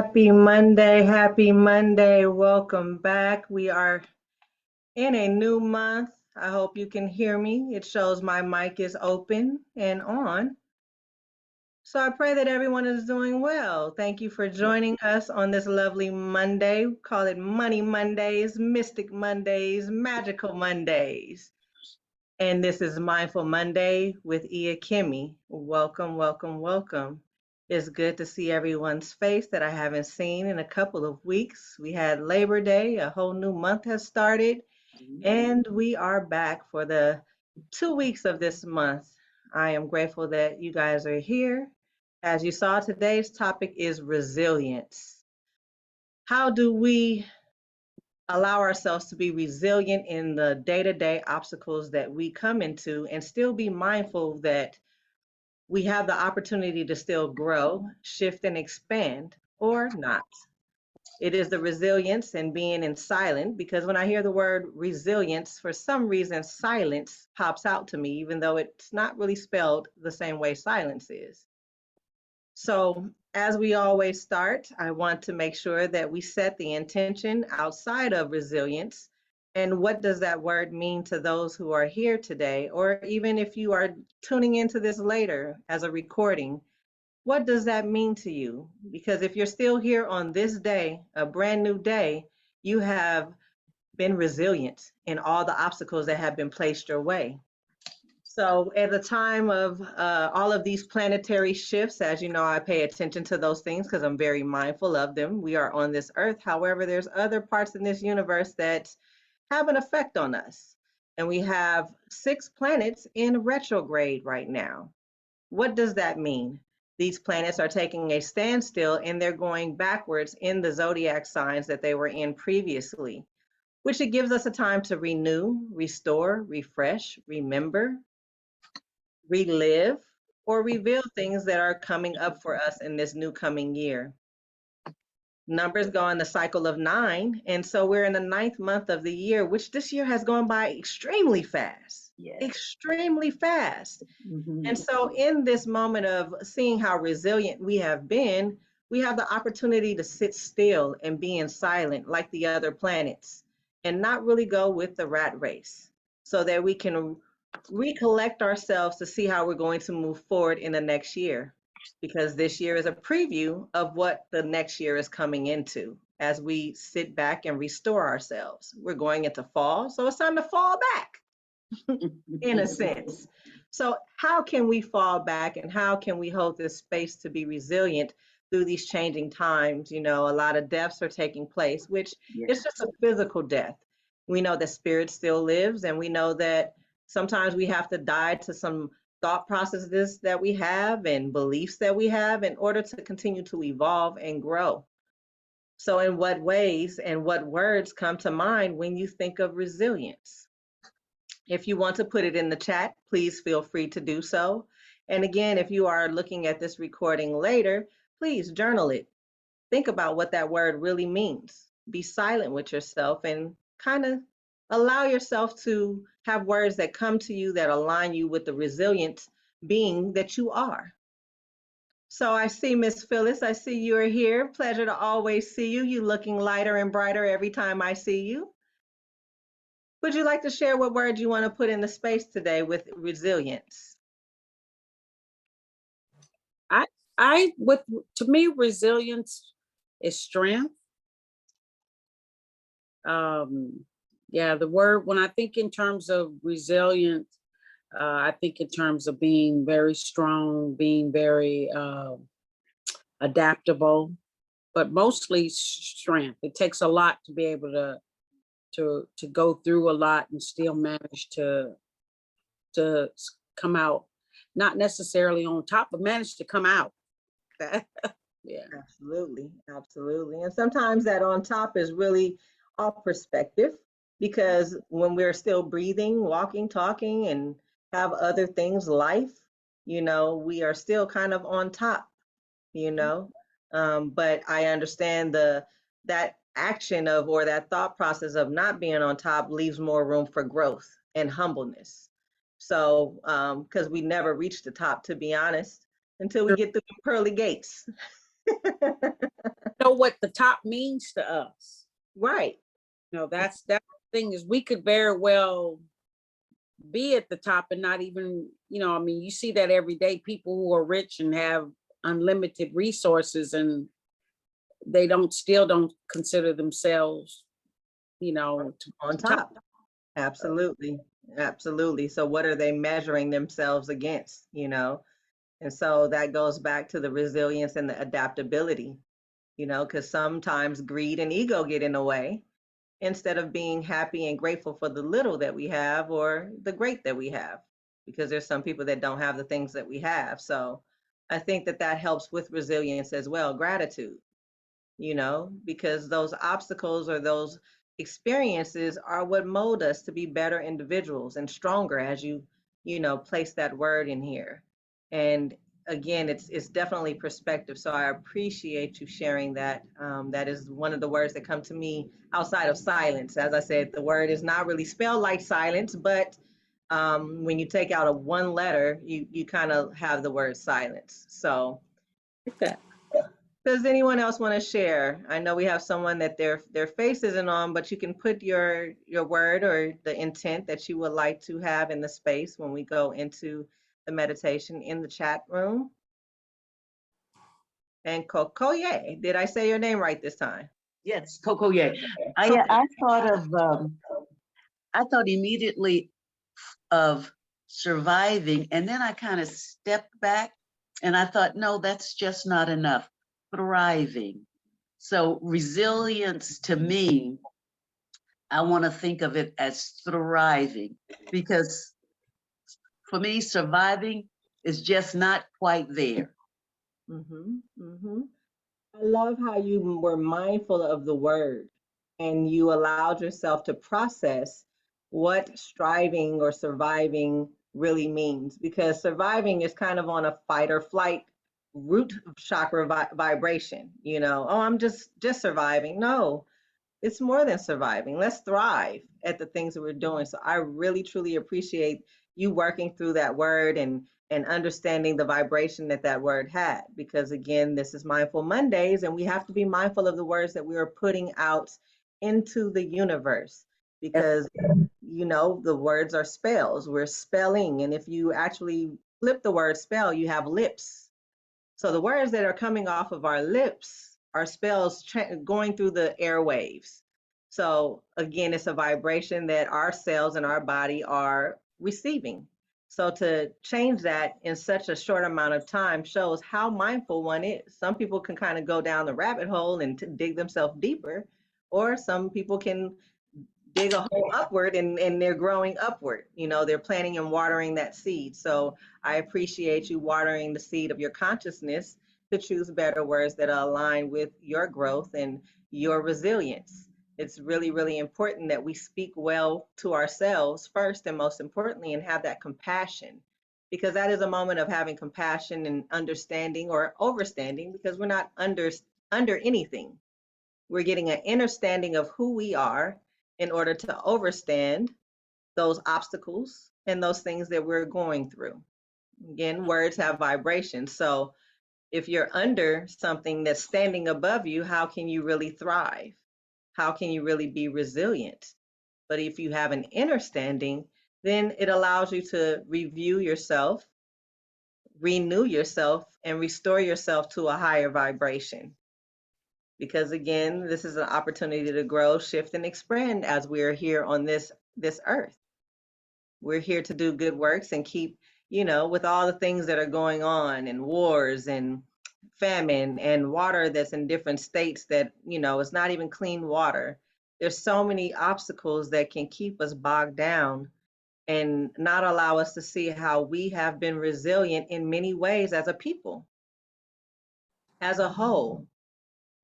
Happy Monday, happy Monday. Welcome back. We are in a new month. I hope you can hear me. It shows my mic is open and on. So I pray that everyone is doing well. Thank you for joining us on this lovely Monday. We call it Money Mondays, Mystic Mondays, Magical Mondays. And this is Mindful Monday with Iya Kemi. Welcome, welcome, welcome. It's good to see everyone's face that I haven't seen in a couple of weeks. We had Labor Day, a whole new month has started, and we are back for the 2 weeks of this month. I am grateful that you guys are here. As you saw, today's topic is resilience. How do we allow ourselves to be resilient in the day-to-day obstacles that we come into and still be mindful that we have the opportunity to still grow, shift, and expand, or not? It is the resilience and being in silent, because when I hear the word resilience, for some reason, silence pops out to me, even though it's not really spelled the same way silence is. So, as we always start, I want to make sure that we set the intention outside of resilience. And what does that word mean to those who are here today? Or even if you are tuning into this later as a recording, what does that mean to you? Because if you're still here on this day, a brand new day, you have been resilient in all the obstacles that have been placed your way. So at the time of all of these planetary shifts, as you know, I pay attention to those things because I'm very mindful of them. We are on this earth. However, there's other parts in this universe that have an effect on us. And we have 6 planets in retrograde right now. What does that mean? These planets are taking a standstill and they're going backwards in the zodiac signs that they were in previously, which it gives us a time to renew, restore, refresh, remember, relive, or reveal things that are coming up for us in this new coming year. Numbers go in the cycle of 9, and so we're in the 9th month of the year, which this year has gone by extremely fast. Yes. Extremely fast. Mm-hmm. And so in this moment of seeing how resilient we have been, we have the opportunity to sit still and be in silent like the other planets and not really go with the rat race, so that we can recollect ourselves to see how we're going to move forward in the next year, because this year is a preview of what the next year is coming into as we sit back and restore ourselves. We're going into fall, so it's time to fall back in a sense. So how can we fall back and how can we hold this space to be resilient through these changing times? You know, a lot of deaths are taking place, which is just a physical death. We know that spirit still lives, and we know that sometimes we have to die to some thought processes that we have and beliefs that we have in order to continue to evolve and grow. So in what ways and what words come to mind when you think of resilience? If you want to put it in the chat, please feel free to do so. And again, if you are looking at this recording later, please journal it. Think about what that word really means. Be silent with yourself and kind of allow yourself to have words that come to you that align you with the resilient being that you are. So I see Miss Phyllis, I see you are here. Pleasure to always see you. You looking lighter and brighter every time I see you. Would you like to share what word you want to put in the space today with resilience? To me, resilience is strength. The word, when I think in terms of resilience, I think in terms of being very strong, being very adaptable, but mostly strength. It takes a lot to be able to go through a lot and still manage to come out, not necessarily on top, but manage to come out. Yeah, absolutely. And sometimes that on top is really all perspective, because when we're still breathing, walking, talking, and have other things, life, you know, we are still kind of on top, you know. But I understand that action of, or that thought process of not being on top leaves more room for growth and humbleness. So because we never reach the top, to be honest, until we get through the pearly gates. know what the top means to us. Right. You know, that's the thing, is we could very well be at the top and not even, you know, I mean, you see that every day, people who are rich and have unlimited resources, and they still don't consider themselves, you know, On to top. top. Absolutely. Absolutely. So what are they measuring themselves against, you know? And so that goes back to the resilience and the adaptability, you know, because sometimes greed and ego get in the way instead of being happy and grateful for the little that we have or the great that we have, because there's some people that don't have the things that we have. So I think that that helps with resilience as well, gratitude, you know, because those obstacles or those experiences are what mold us to be better individuals and stronger, as you know, place that word in here. And again, it's definitely perspective. So I appreciate you sharing that. That is one of the words that come to me outside of silence. As I said, the word is not really spelled like silence, but when you take out a one letter, you kind of have the word silence. So Like that. does anyone else want to share? I know we have someone that their face isn't on, but you can put your word or the intent that you would like to have in the space when we go into the meditation in the chat room. And Kokoye, did I say your name right this time? Yes, Kokoye. Okay. I thought immediately of surviving, and then I kind of stepped back and I thought, no, that's just not enough. Thriving. So resilience to me, I want to think of it as thriving, because for me, surviving is just not quite there. Mm-hmm. Mm-hmm. I love how you were mindful of the word and you allowed yourself to process what striving or surviving really means, because surviving is kind of on a fight or flight root chakra vibration, you know. Oh, I'm just surviving. No, it's more than surviving. Let's thrive at the things that we're doing. So I really truly appreciate you working through that word and understanding the vibration that that word had, because again, this is Mindful Mondays and we have to be mindful of the words that we are putting out into the universe, because you know the words are spells. We're spelling, and if you actually flip the word spell, you have lips. So the words that are coming off of our lips are spells going through the airwaves. So again, it's a vibration that our cells in our body are receiving. So to change that in such a short amount of time shows how mindful one is. Some people can kind of go down the rabbit hole and dig themselves deeper, or some people can dig a hole upward and they're growing upward. You know, they're planting and watering that seed. So I appreciate you watering the seed of your consciousness to choose better words that align with your growth and your resilience. It's really, really important that we speak well to ourselves first and most importantly, and have that compassion, because that is a moment of having compassion and understanding or overstanding, because we're not under anything. We're getting an understanding of who we are in order to overstand those obstacles and those things that we're going through. Again, words have vibrations. So if you're under something that's standing above you, how can you really thrive? How can you really be resilient? But if you have an understanding, then it allows you to review yourself, renew yourself, and restore yourself to a higher vibration, because again, this is an opportunity to grow, shift, and expand as we're here on this earth. We're here to do good works and keep, you know, with all the things that are going on and wars and famine and water that's in different states that, you know, it's not even clean water. There's so many obstacles that can keep us bogged down and not allow us to see how we have been resilient in many ways as a people, as a whole.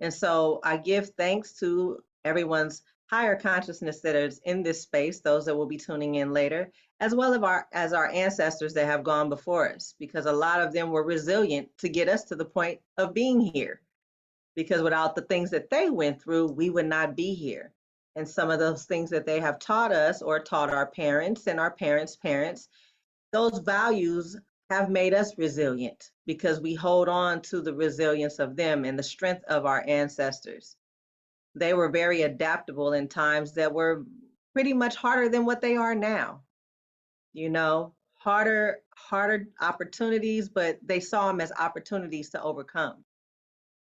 And so I give thanks to everyone's higher consciousness that is in this space, those that will be tuning in later, as well as our ancestors that have gone before us, because a lot of them were resilient to get us to the point of being here. Because without the things that they went through, we would not be here. And some of those things that they have taught us or taught our parents and our parents' parents, those values have made us resilient because we hold on to the resilience of them and the strength of our ancestors. They were very adaptable in times that were pretty much harder than what they are now. You know, harder opportunities, but they saw them as opportunities to overcome.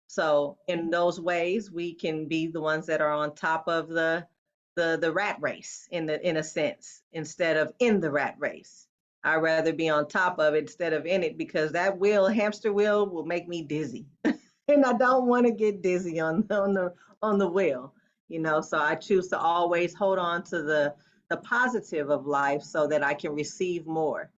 So in those ways, we can be the ones that are on top of the rat race in a sense, instead of in the rat race. I'd rather be on top of it instead of in it because that hamster wheel will make me dizzy. And I don't want to get dizzy on the wheel, you know. So I choose to always hold on to the positive of life so that I can receive more.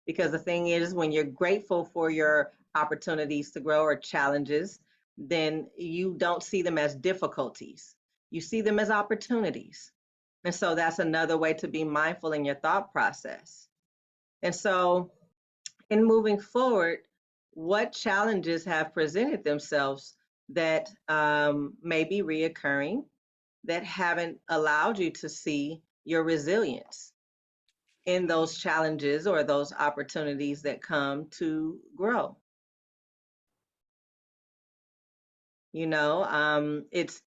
Because the thing is, when you're grateful for your opportunities to grow or challenges, then you don't see them as difficulties. You see them as opportunities. And so that's another way to be mindful in your thought process. And so in moving forward, what challenges have presented themselves that may be reoccurring that haven't allowed you to see your resilience in those challenges or those opportunities that come to grow? You know, it's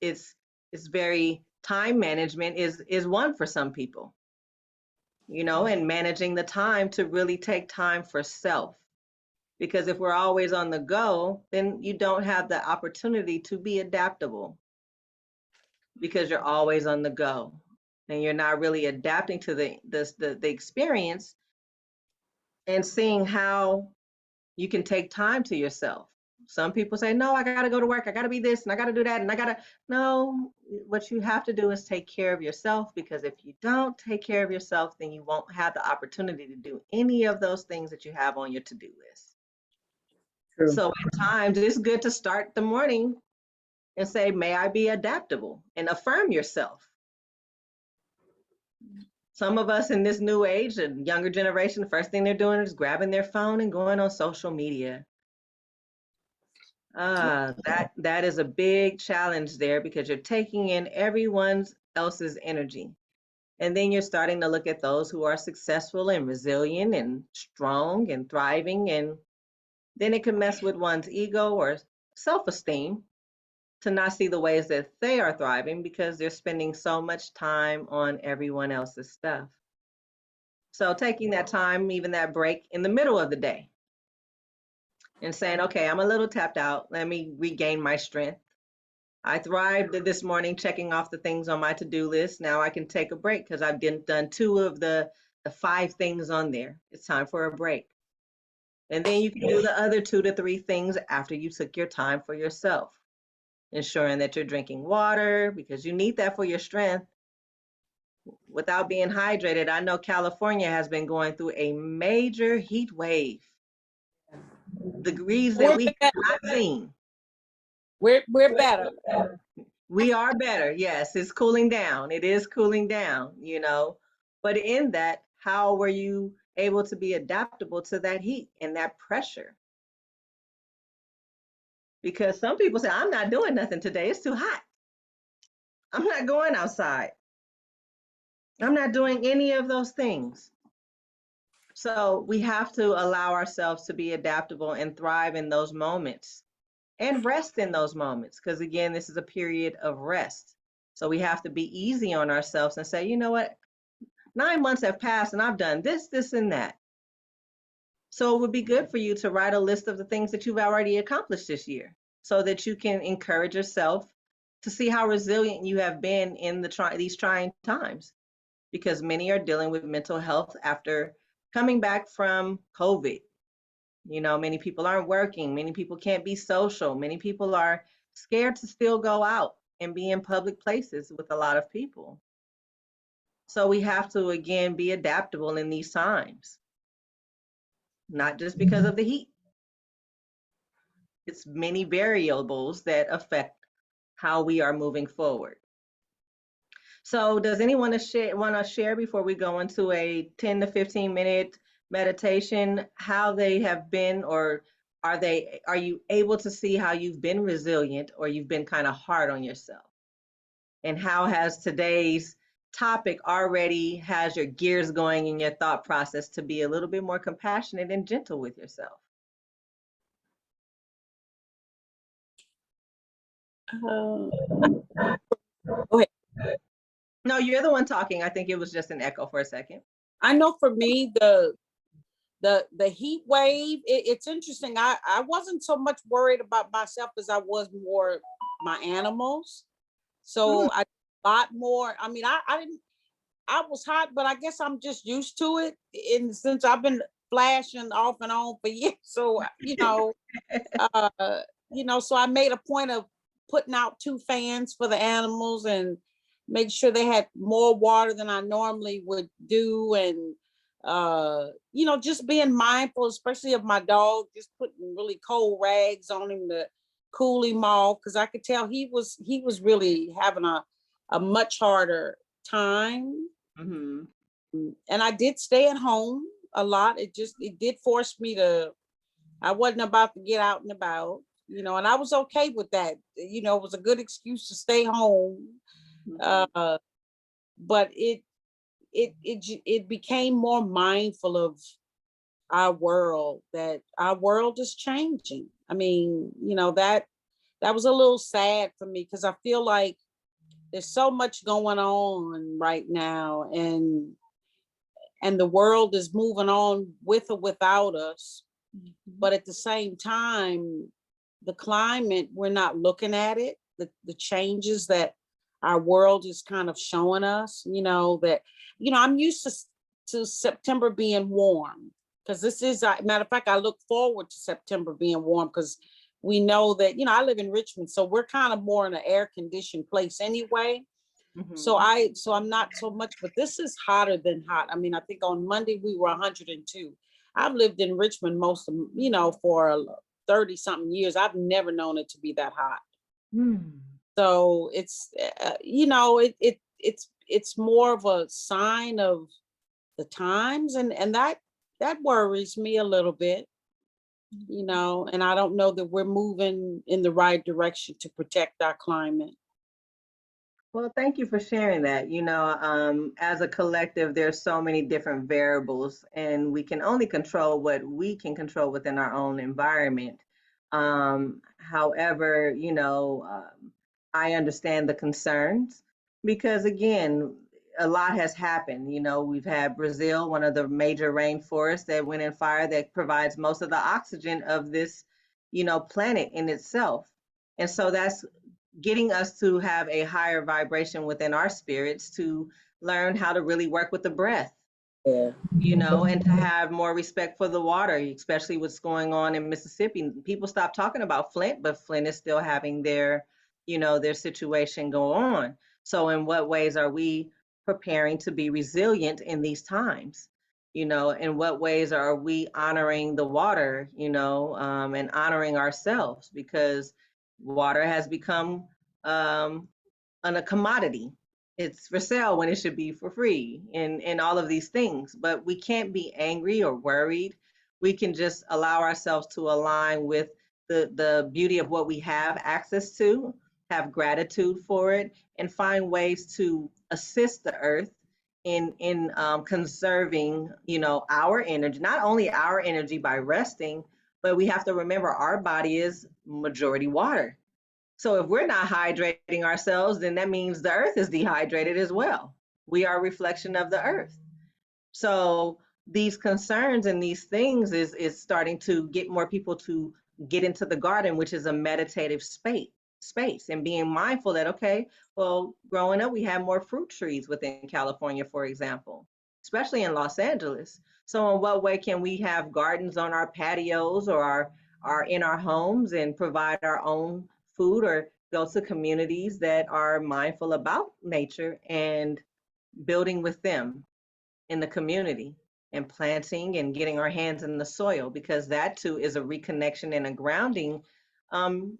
very time management is one for some people, you know, and managing the time to really take time for self. Because if we're always on the go, then you don't have the opportunity to be adaptable because you're always on the go and you're not really adapting to the experience and seeing how you can take time to yourself. Some people say, no, I got to go to work. I got to be this and I got to do that. And no, what you have to do is take care of yourself, because if you don't take care of yourself, then you won't have the opportunity to do any of those things that you have on your to-do list. True. So at times it's good to start the morning and say, may I be adaptable, and affirm yourself. Some of us in this new age, the younger generation, the first thing they're doing is grabbing their phone and going on social media. That is a big challenge there, because you're taking in everyone else's energy. And then you're starting to look at those who are successful and resilient and strong and thriving. And then it can mess with one's ego or self-esteem to not see the ways that they are thriving because they're spending so much time on everyone else's stuff. So taking that time, even that break in the middle of the day, and saying, okay, I'm a little tapped out. Let me regain my strength. I thrived this morning checking off the things on my to-do list. Now I can take a break because I've done 2 of the 5 things on there. It's time for a break. And then you can do the other 2 to 3 things after you took your time for yourself, ensuring that you're drinking water because you need that for your strength. Without being hydrated, I know California has been going through a major heat wave, degrees that we have not seen. We're better. We are better. Yes, it's cooling down. It is cooling down, you know. But in that, how were you able to be adaptable to that heat and that pressure? Because some people say, I'm not doing nothing today. It's too hot. I'm not going outside. I'm not doing any of those things. So we have to allow ourselves to be adaptable and thrive in those moments and rest in those moments. Because again, this is a period of rest. So we have to be easy on ourselves and say, you know what? 9 months have passed and I've done this, this, and that. So it would be good for you to write a list of the things that you've already accomplished this year so that you can encourage yourself to see how resilient you have been in these trying times. Because many are dealing with mental health after coming back from COVID. You know, many people aren't working, many people can't be social, many people are scared to still go out and be in public places with a lot of people. So we have to, again, be adaptable in these times, not just because of the heat. It's many variables that affect how we are moving forward. So does anyone want to share before we go into a 10 to 15 minute meditation, how they have been, or are you able to see how you've been resilient or you've been kind of hard on yourself? And how has today's topic already has your gears going in your thought process to be a little bit more compassionate and gentle with yourself? Go ahead. No, you're the one talking. I think it was just an echo for a second. I know for me, the heat wave, it's interesting. I wasn't so much worried about myself as I was more my animals. So I a lot more. I mean, I didn't. I was hot, but I guess I'm just used to it. And since I've been flashing off and on for years, so uh, so I made a point of putting out 2 fans for the animals and make sure they had more water than I normally would do. And, just being mindful, especially of my dog, just putting really cold rags on him to cool him off. Cause I could tell he was really having a much harder time. Mm-hmm. And I did stay at home a lot. It did force me to, I wasn't about to get out and about, and I was okay with that. It was a good excuse to stay home. But it became more mindful of our world, that our world is changing. I mean, that was a little sad for me because I feel like there's so much going on right now, and the world is moving on with or without us. But at the same time, the climate, we're not looking at it, the changes that our world is kind of showing us, that, I'm used to September being warm, because this is, matter of fact, I look forward to September being warm because we know that, I live in Richmond, so we're kind of more in an air conditioned place anyway. Mm-hmm. So I'm not so much, but this is hotter than hot. I mean, I think on Monday we were 102. I've lived in Richmond most of, for 30 something years. I've never known it to be that hot. So it's, it's more of a sign of the times, and that worries me a little bit, and I don't know that we're moving in the right direction to protect our climate. Well, thank you for sharing that. As a collective, there's so many different variables, and we can only control what we can control within our own environment. However, I understand the concerns because, again, a lot has happened. We've had Brazil, one of the major rainforests that went in fire that provides most of the oxygen of this, planet in itself. And so that's getting us to have a higher vibration within our spirits to learn how to really work with the breath, Yeah. and to have more respect for the water, especially what's going on in Mississippi. People stop talking about Flint, but Flint is still having their situation go on. So in what ways are we preparing to be resilient in these times? In what ways are we honoring the water, and honoring ourselves? Because water has become a commodity. It's for sale when it should be for free, and all of these things. But we can't be angry or worried. We can just allow ourselves to align with the beauty of what we have access to, have gratitude for it, and find ways to assist the earth in conserving, our energy. Not only our energy by resting, but we have to remember our body is majority water. So if we're not hydrating ourselves, then that means the earth is dehydrated as well. We are a reflection of the earth. So these concerns and these things is starting to get more people to get into the garden, which is a meditative space, and being mindful that, okay, well, growing up, we had more fruit trees within California, for example, especially in Los Angeles. So in what way can we have gardens on our patios or our in our homes and provide our own food, or go to communities that are mindful about nature and building with them in the community, and planting and getting our hands in the soil, because that too is a reconnection and a grounding. um,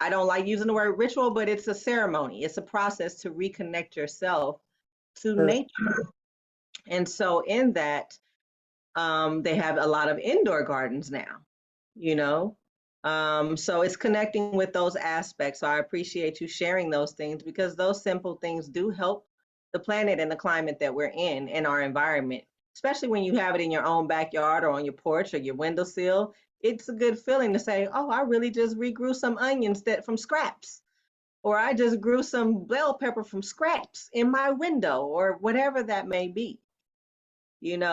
I don't like using the word ritual, but it's a ceremony. It's a process to reconnect yourself to nature. And so in that, they have a lot of indoor gardens now, you know. So it's connecting with those aspects. So I appreciate you sharing those things, because those simple things do help the planet and the climate that we're in our environment, especially when you have it in your own backyard or on your porch or your windowsill. It's a good feeling to say, oh, I really just regrew some onions that from scraps, or I just grew some bell pepper from scraps in my window, or whatever that may be.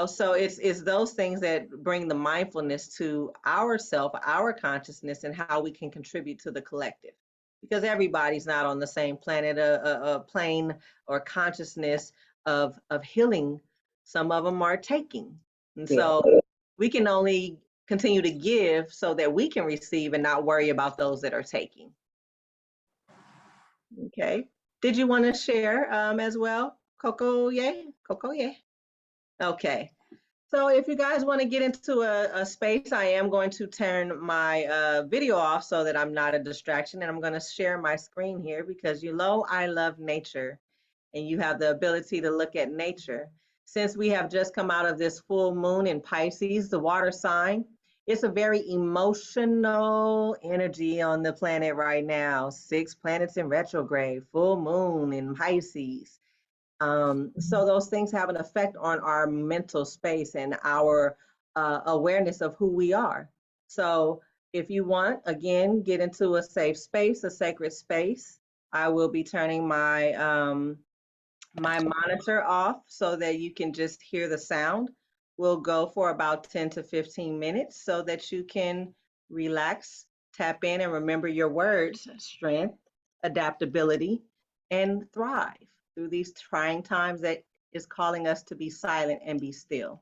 So it's those things that bring the mindfulness to ourself, our consciousness, and how we can contribute to the collective, because everybody's not on the same planet, a plane or consciousness of healing. Some of them are taking, and Yeah. so we can only continue to give so that we can receive and not worry about those that are taking. Okay, did you want to share as well, Coco? Yay, Coco, yay. Okay. So if you guys want to get into a space, I am going to turn my video off so that I'm not a distraction. And I'm going to share my screen here because I love nature, and you have the ability to look at nature. Since we have just come out of this full moon in Pisces, the water sign, it's a very emotional energy on the planet right now. 6 planets in retrograde, full moon in Pisces. So those things have an effect on our mental space and our awareness of who we are. So if you want, again, get into a safe space, a sacred space, I will be turning my monitor off so that you can just hear the sound. We'll go for about 10 to 15 minutes so that you can relax, tap in, and remember your words: strength, adaptability, and thrive through these trying times that is calling us to be silent and be still.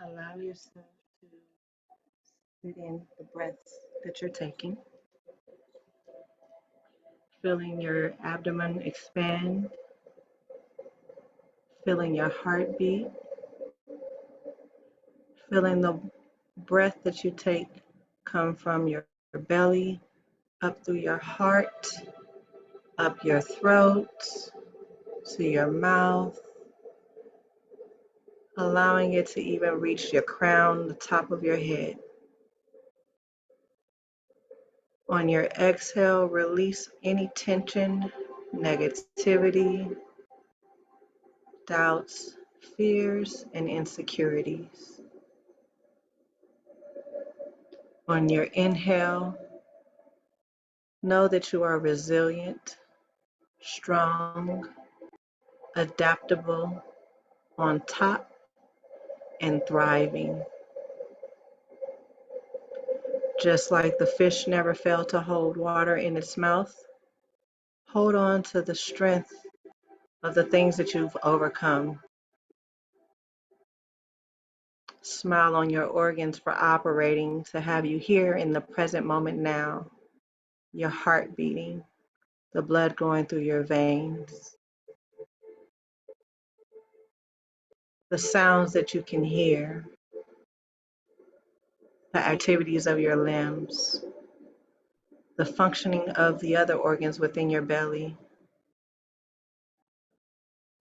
Allow yourself to sit in the breaths that you're taking, feeling your abdomen expand, feeling your heartbeat, feeling the breath that you take come from your belly, up through your heart, up your throat, to your mouth, allowing it to even reach your crown, the top of your head. On your exhale, release any tension, negativity, doubts, fears, and insecurities. On your inhale, know that you are resilient, strong, adaptable, on top, and thriving. Just like the fish never failed to hold water in its mouth, hold on to the strength of the things that you've overcome. Smile on your organs for operating to have you here in the present moment now, your heart beating, the blood going through your veins, the sounds that you can hear, the activities of your limbs, the functioning of the other organs within your belly,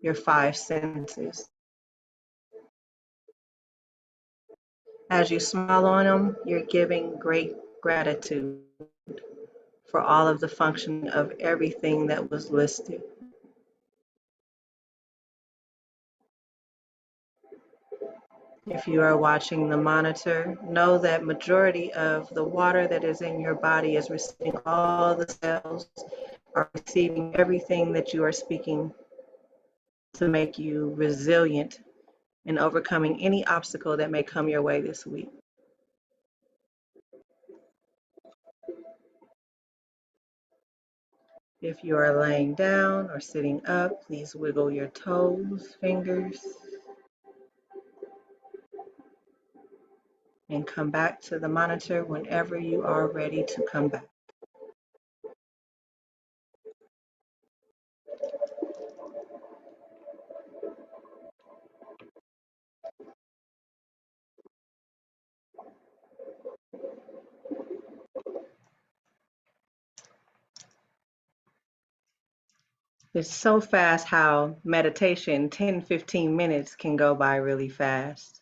your five senses. As you smile on them, you're giving great gratitude for all of the functioning of everything that was listed. If you are watching the monitor, know that majority of the water that is in your body is receiving, all the cells are receiving everything that you are speaking to make you resilient in overcoming any obstacle that may come your way this week. If you are laying down or sitting up, please wiggle your toes, fingers, and come back to the monitor whenever you are ready to come back. It's so fast how meditation, 10, 15 minutes can go by really fast.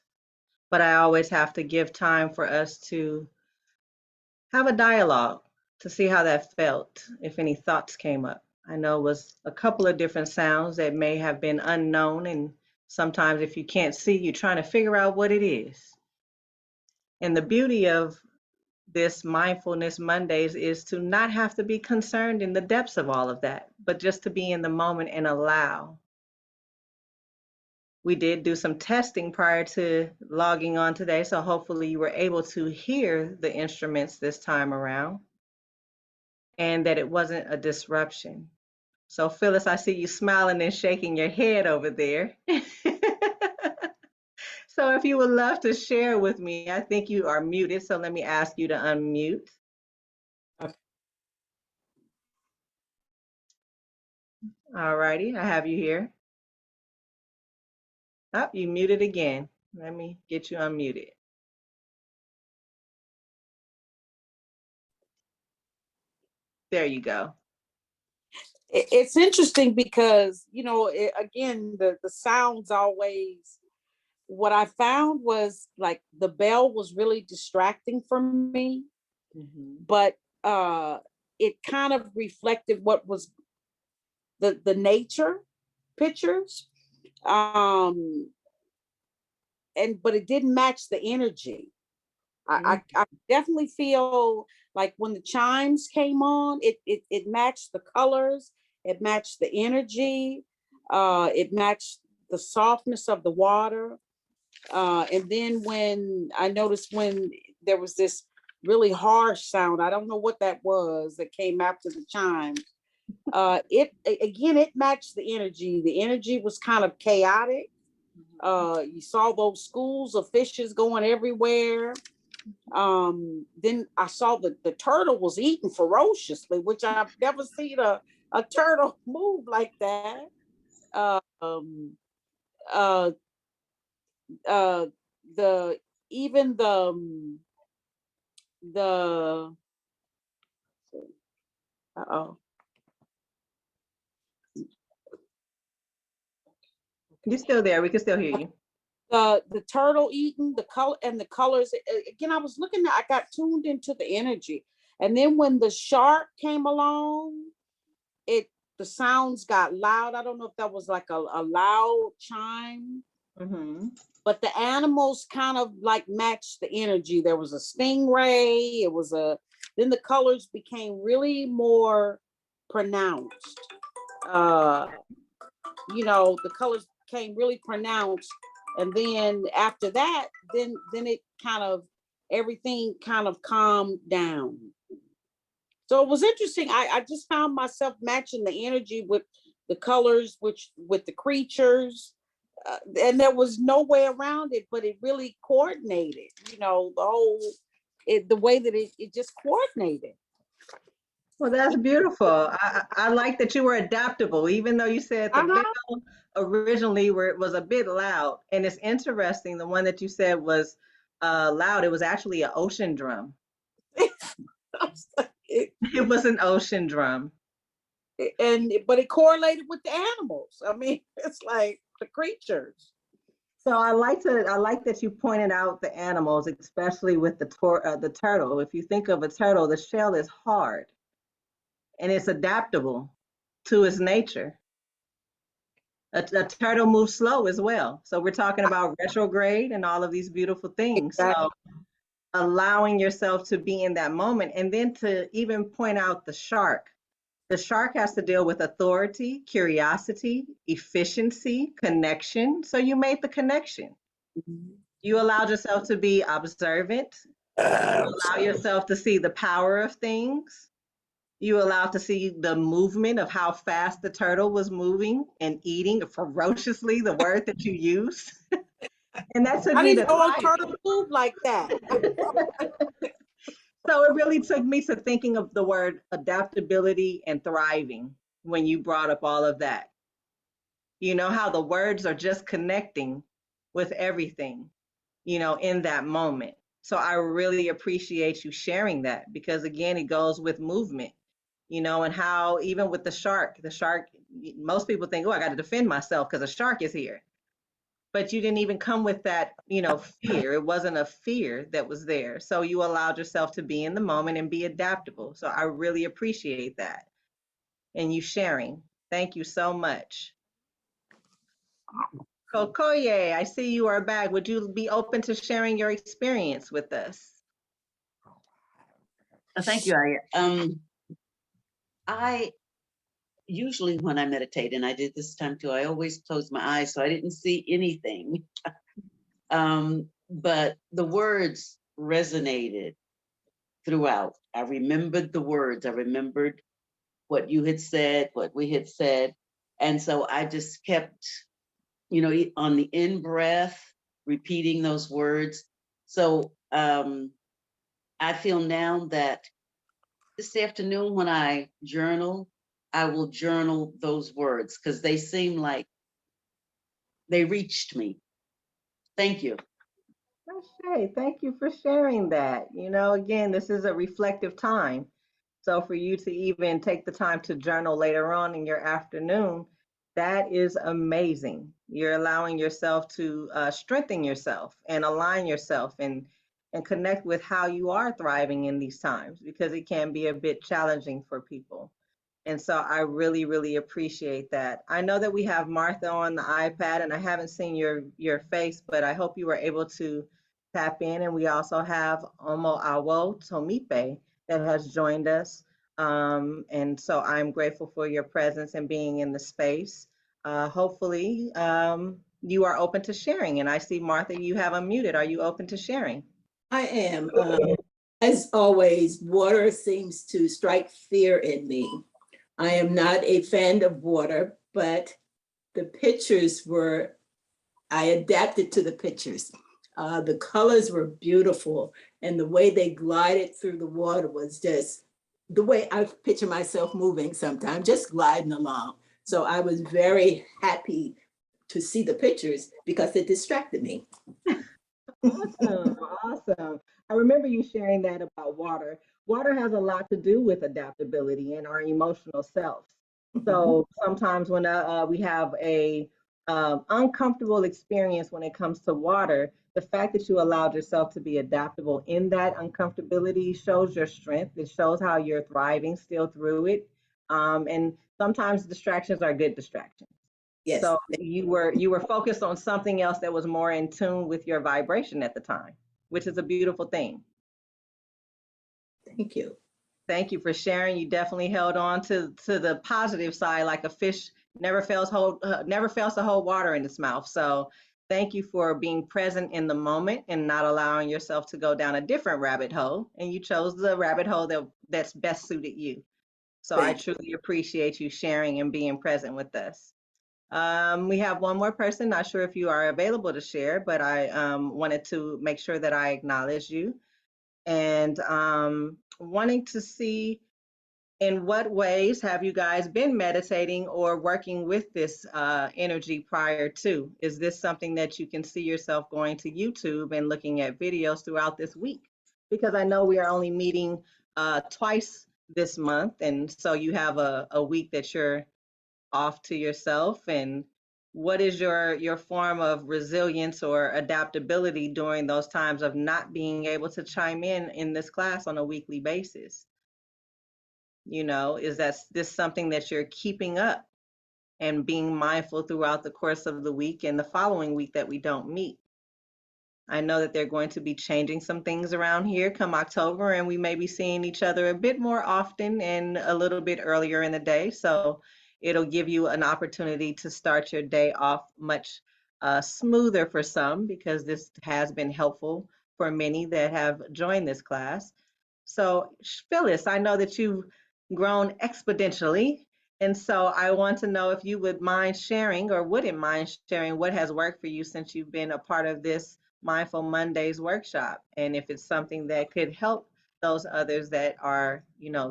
But I always have to give time for us to have a dialogue to see how that felt, if any thoughts came up. I know it was a couple of different sounds that may have been unknown, and sometimes if you can't see, you're trying to figure out what it is. And the beauty of this Mindfulness Mondays is to not have to be concerned in the depths of all of that, but just to be in the moment and allow. We did do some testing prior to logging on today, so hopefully you were able to hear the instruments this time around and that it wasn't a disruption. So Phyllis, I see you smiling and shaking your head over there. So if you would love to share with me, I think you are muted, so let me ask you to unmute. All righty, I have you here. Oh, you muted again. Let me get you unmuted. There you go. It's interesting because, you know, again, the sounds always what I found was like the bell was really distracting for me, but it kind of reflected what was the nature pictures. And but it didn't match the energy. I definitely feel like when the chimes came on, it matched the colors, it matched the energy, it matched the softness of the water. And then when I noticed when there was this really harsh sound, I don't know what that was that came after the chime. It matched the energy. The energy was kind of chaotic. You saw those schools of fishes going everywhere. Then I saw the turtle was eating ferociously, which I've never seen a turtle move like that. Um, uh, uh, the even the uh-oh. You're still there. We can still hear you. The turtle eating the color and the colors again. I was looking at, I got tuned into the energy, and then when the shark came along, the sounds got loud. I don't know if that was like a loud chime, but the animals kind of like matched the energy. There was a stingray. Then the colors became really more pronounced. The colors became really pronounced. And then after that, then it kind of, everything kind of calmed down. So it was interesting. I just found myself matching the energy with the colors, with the creatures, and there was no way around it. But it really coordinated. The way that it just coordinated. Well, that's beautiful. I like that you were adaptable, even though you said the bell originally was a bit loud. And it's interesting, the one that you said was loud, it was actually an ocean drum. It was an ocean drum. But it correlated with the animals. I mean, it's like the creatures. So I like that you pointed out the animals, especially with the turtle. If you think of a turtle, the shell is hard and it's adaptable to its nature. A turtle moves slow as well. So we're talking about retrograde and all of these beautiful things. Exactly. So allowing yourself to be in that moment, and then to even point out the shark. The shark has to deal with authority, curiosity, efficiency, connection. So you made the connection. You allowed yourself to be observant. You allow yourself to see the power of things. You allowed to see the movement of how fast the turtle was moving and eating ferociously, the word that you used. And that took I me didn't to know a turtle move like that. So it really took me to thinking of the word adaptability and thriving when you brought up all of that. You know how the words are just connecting with everything, in that moment. So I really appreciate you sharing that, because again, it goes with movement, and how even with the shark, most people think, oh, I got to defend myself because a shark is here. But you didn't even come with that, fear. It wasn't a fear that was there. So you allowed yourself to be in the moment and be adaptable. So I really appreciate that and you sharing. Thank you so much. Kokoye, I see you are back. Would you be open to sharing your experience with us? Thank you, Iya. I usually when I meditate, and I did this time too, I always close my eyes so I didn't see anything. But the words resonated throughout. I remembered the words. I remembered what you had said, what we had said. And so I just kept, on the in breath, repeating those words. So I feel now that this afternoon when I journal, I will journal those words because they seem like they reached me. Thank you. Okay, thank you for sharing that. Again, this is a reflective time. So for you to even take the time to journal later on in your afternoon, That is amazing. You're allowing yourself to strengthen yourself and align yourself and connect with how you are thriving in these times because it can be a bit challenging for people. And so I really, really appreciate that. I know that we have Martha on the iPad and I haven't seen your face, but I hope you were able to tap in. And we also have Omo Awo Tomipe that has joined us. And so I'm grateful for your presence and being in the space. Hopefully, you are open to sharing. And I see, Martha, you have unmuted. Are you open to sharing? I am. As always, water seems to strike fear in me. I am not a fan of water, but the pictures were, I adapted to the pictures. The colors were beautiful, and the way they glided through the water was just the way I picture myself moving sometimes, just gliding along. So I was very happy to see the pictures because it distracted me. Awesome, awesome. I remember you sharing that about water. Water has a lot to do with adaptability and our emotional selves. So sometimes when we have a uncomfortable experience when it comes to water, the fact that you allowed yourself to be adaptable in that uncomfortability shows your strength. It shows how you're thriving still through it. And sometimes distractions are good distractions. Yes, So you were focused on something else that was more in tune with your vibration at the time, which is a beautiful thing. thank you. Thank you for sharing. You definitely held on to the positive side, like a fish never fails to hold water in its mouth. So thank you for being present in the moment and not allowing yourself to go down a different rabbit hole. And you chose the rabbit hole that's best suited you. So I Thank you. truly appreciate you sharing and being present with us. We have one more person. Not sure if you are available to share, but I wanted to make sure that I acknowledge you and wanting to see in what ways have you guys been meditating or working with this energy prior to? Is this something that you can see yourself going to YouTube and looking at videos throughout this week? Because I know we are only meeting twice this month, and so you have a week that you're off to yourself. And what is your form of resilience or adaptability during those times of not being able to chime in this class on a weekly basis? You know, is that this something that you're keeping up and being mindful throughout the course of the week and the following week that we don't meet? I know that they're going to be changing some things around here come October, and we may be seeing each other a bit more often and a little bit earlier in the day. So it'll give you an opportunity to start your day off much smoother for some, because this has been helpful for many that have joined this class. So, Phyllis, I know that you've grown exponentially. And so I want to know if you would mind sharing or wouldn't mind sharing what has worked for you since you've been a part of this Mindful Mondays workshop, and if it's something that could help those others that are,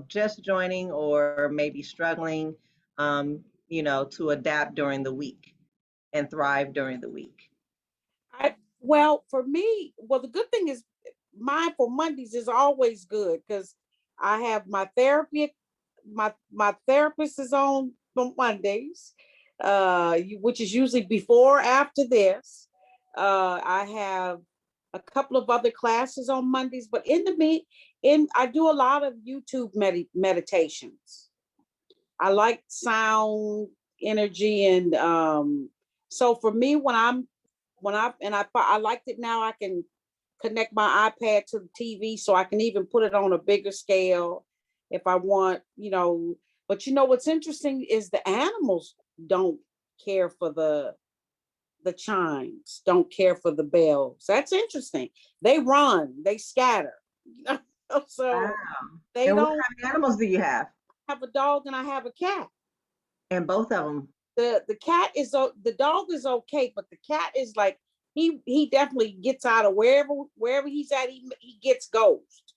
just joining or maybe struggling, to adapt during the week and thrive during the week. Well, for me, the good thing is Mindful Mondays is always good because I have my therapy. My therapist is on Mondays, which is usually before or after this. I have a couple of other classes on Mondays, but I do a lot of YouTube meditations. I like sound, energy, and so for me, I liked it now. I can connect my iPad to the TV, so I can even put it on a bigger scale if I want, But what's interesting is the animals don't care for the chimes, don't care for the bells. That's interesting. They run, they scatter. So Wow. they And what don't kind of animals do you have? have a dog and I have a cat. And both of them. The dog is okay, but the cat is like he definitely gets out of wherever he's at. He gets ghost,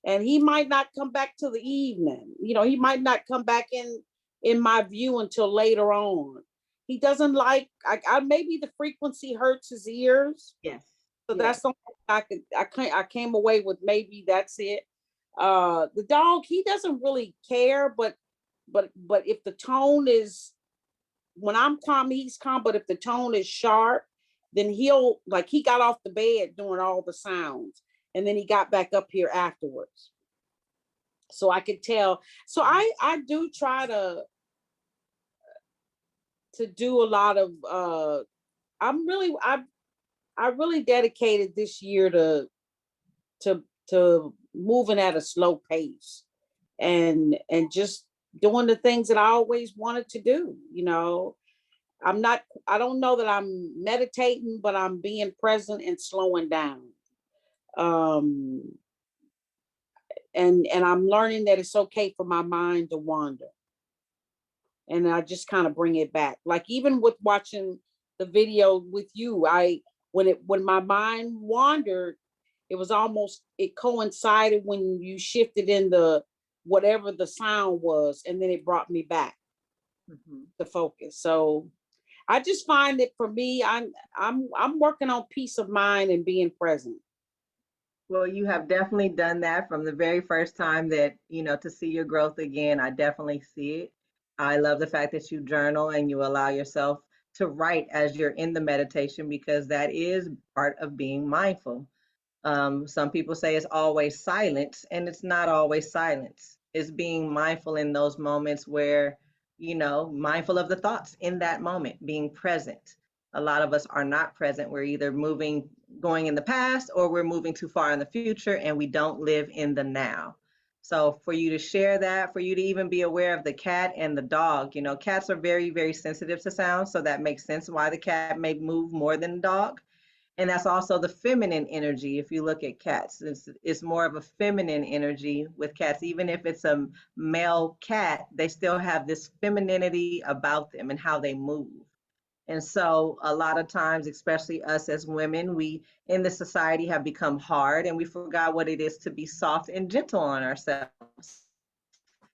and he might not come back till the evening. He might not come back in my view until later on. He doesn't like. I maybe the frequency hurts his ears, Yes. so Yes. that's something I came away with. Maybe that's it. The dog, he doesn't really care, but if the tone is when I'm calm, he's calm. But if the tone is sharp, then he'll, like, he got off the bed doing all the sounds, and then he got back up here afterwards. So I could tell. So I do try to do a lot of I really dedicated this year to moving at a slow pace and just doing the things that I always wanted to do. You know, I don't know that I'm meditating, but I'm being present and slowing down. Um, and I'm learning that it's okay for my mind to wander. And I just kind of bring it back. Like even with watching the video with you, when my mind wandered, it coincided when you shifted in the whatever the sound was, and then it brought me back to focus. So I just find that for me, I'm working on peace of mind and being present. Well, you have definitely done that from the very first time that, to see your growth again. I definitely see it. I love the fact that you journal and you allow yourself to write as you're in the meditation, because that is part of being mindful. Some people say it's always silence, and it's not always silence. It's being mindful in those moments where, mindful of the thoughts in that moment, being present. A lot of us are not present. We're either going in the past, or we're moving too far in the future, and we don't live in the now. So for you to share that, for you to even be aware of the cat and the dog, cats are very, very sensitive to sound. So that makes sense why the cat may move more than the dog. And that's also the feminine energy. If you look at cats, it's more of a feminine energy with cats. Even if it's a male cat, they still have this femininity about them and how they move. And so a lot of times, especially us as women, we in the society have become hard, and we forgot what it is to be soft and gentle on ourselves.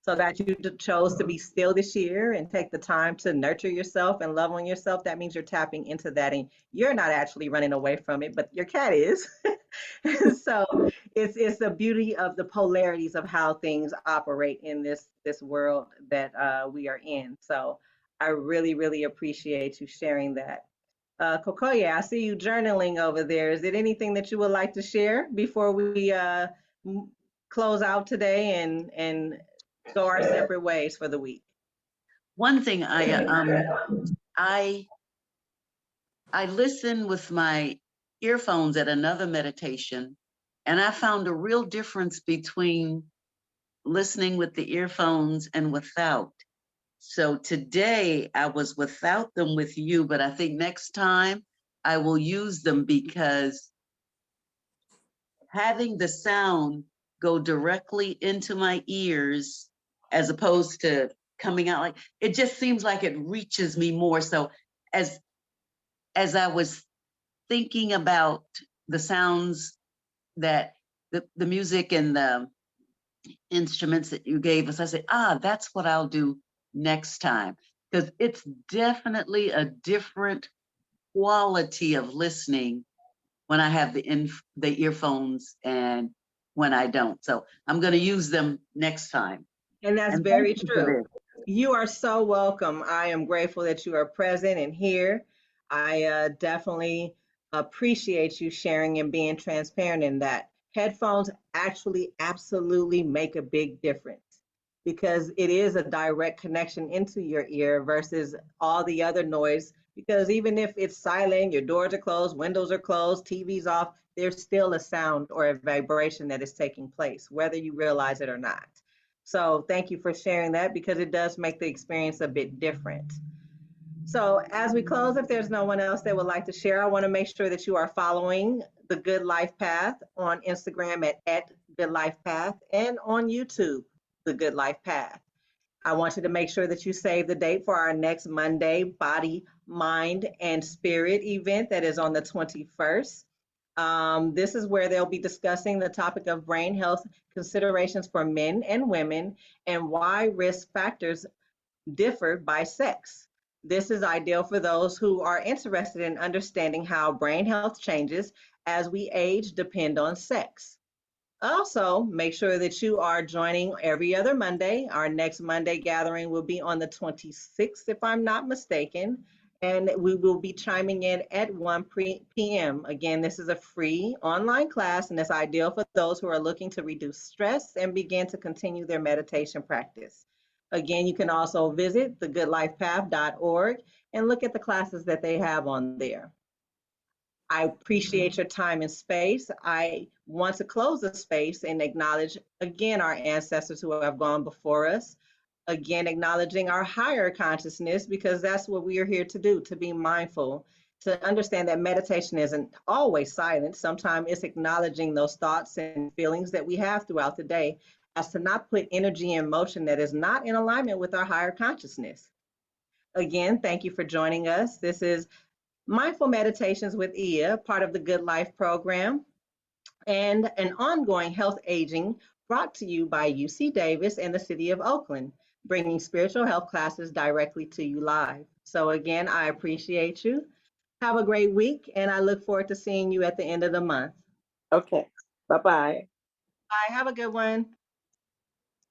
So that you chose to be still this year and take the time to nurture yourself and love on yourself, that means you're tapping into that, and you're not actually running away from it, but your cat is. So it's the beauty of the polarities of how things operate in this world that we are in. So I really, really appreciate you sharing that. Kokoye, I see you journaling over there. Is it anything that you would like to share before we close out today and go our separate ways for the week? One thing I listened with my earphones at another meditation, and I found a real difference between listening with the earphones and without. So today I was without them with you, but I think next time I will use them, because having the sound go directly into my ears as opposed to coming out, like, it just seems like it reaches me more. So as I was thinking about the sounds that the music and the instruments that you gave us, I said, that's what I'll do next time, because it's definitely a different quality of listening when I have the earphones and when I don't. So I'm going to use them next time. And that's And thank very you for true. this. You are so welcome. I am grateful that you are present and here. I definitely appreciate you sharing and being transparent in that. Headphones actually absolutely make a big difference, because it is a direct connection into your ear versus all the other noise. Because even if it's silent, your doors are closed, windows are closed, TV's off, there's still a sound or a vibration that is taking place, whether you realize it or not. So thank you for sharing that, because it does make the experience a bit different. So as we close, if there's no one else that would like to share, I want to make sure that you are following the Good Life Path on Instagram at Good Life Path, and on YouTube, the Good Life Path. I want you to make sure that you save the date for our next Monday Body, Mind, and Spirit event that is on the 21st. This is where they'll be discussing the topic of brain health considerations for men and women, and why risk factors differ by sex. This is ideal for those who are interested in understanding how brain health changes as we age depend on sex. Also, make sure that you are joining every other Monday. Our next Monday gathering will be on the 26th, if I'm not mistaken, and we will be chiming in at 1 p.m. Again, this is a free online class, and it's ideal for those who are looking to reduce stress and begin to continue their meditation practice. Again, you can also visit thegoodlifepath.org and look at the classes that they have on there. I appreciate your time and space. I want to close the space and acknowledge again our ancestors who have gone before us. Again, acknowledging our higher consciousness, because that's what we are here to do, to be mindful, to understand that meditation isn't always silent. Sometimes it's acknowledging those thoughts and feelings that we have throughout the day, as to not put energy in motion that is not in alignment with our higher consciousness. Again, thank you for joining us. This is Mindful Meditations with Iya, part of the Good Life program, and an ongoing health aging brought to you by UC Davis and the City of Oakland, bringing spiritual health classes directly to you live. So again, I appreciate you. Have a great week, and I look forward to seeing you at the end of the month. Okay, bye-bye. Bye, have a good one.